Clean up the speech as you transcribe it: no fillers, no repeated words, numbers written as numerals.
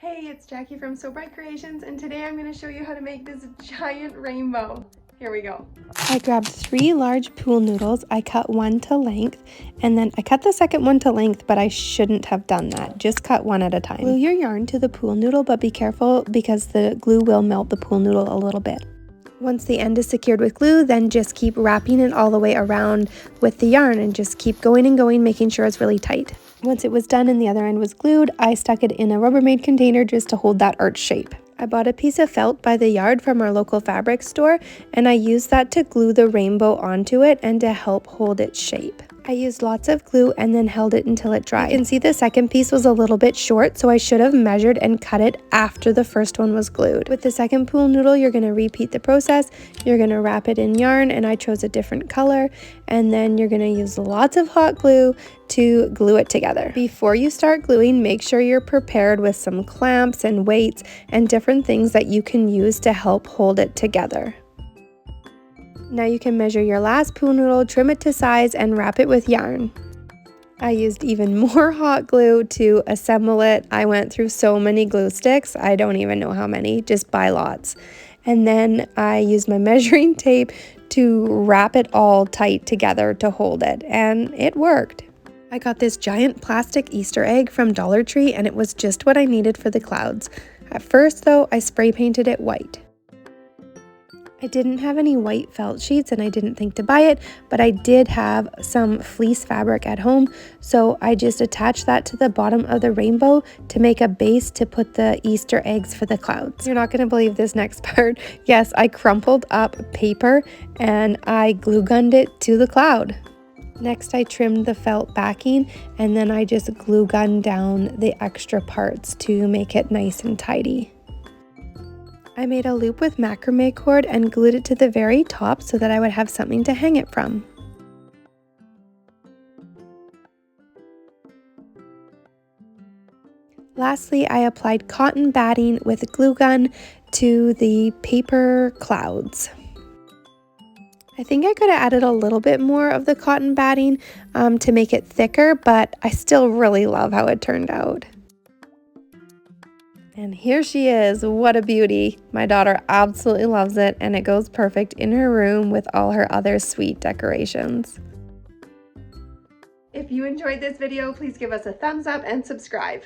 Hey, it's Jackie from So Bright Creations, and today I'm going to show you how to make this giant rainbow. Here we go. I grabbed 3 large pool noodles. I cut one to length, and then I cut the second one to length, but I shouldn't have done that. Just cut one at a time. Glue your yarn to the pool noodle, but be careful because the glue will melt the pool noodle a little bit. Once the end is secured with glue, then just keep wrapping it all the way around with the yarn and just keep going and going, making sure it's really tight. Once it was done and the other end was glued, I stuck it in a Rubbermaid container just to hold that arch shape. I bought a piece of felt by the yard from our local fabric store, and I used that to glue the rainbow onto it and to help hold its shape. I used lots of glue and then held it until it dried. You can see the second piece was a little bit short, so I should have measured and cut it after the first one was glued. With the second pool noodle, you're going to repeat the process. You're going to wrap it in yarn, and I chose a different color, and then you're going to use lots of hot glue to glue it together. Before you start gluing, make sure you're prepared with some clamps and weights and different things that you can use to help hold it together. Now you can measure your last pool noodle, trim it to size, and wrap it with yarn. I used even more hot glue to assemble it. I went through so many glue sticks, I don't even know how many, just buy lots. And then I used my measuring tape to wrap it all tight together to hold it, and it worked. I got this giant plastic Easter egg from Dollar Tree, and it was just what I needed for the clouds. At first though, I spray painted it white. I didn't have any white felt sheets and I didn't think to buy it, but I did have some fleece fabric at home, so I just attached that to the bottom of the rainbow to make a base to put the Easter eggs for the clouds. You're not going to believe this next part. Yes, I crumpled up paper and I glue gunned it to the cloud. Next, I trimmed the felt backing, and then I just glue gunned down the extra parts to make it nice and tidy. I made a loop with macrame cord and glued it to the very top so that I would have something to hang it from. Lastly, I applied cotton batting with glue gun to the paper clouds. I think I could have added a little bit more of the cotton batting to make it thicker, but I still really love how it turned out. And here she is. What a beauty. My daughter absolutely loves it, and it goes perfect in her room with all her other sweet decorations. If you enjoyed this video, please give us a thumbs up and subscribe.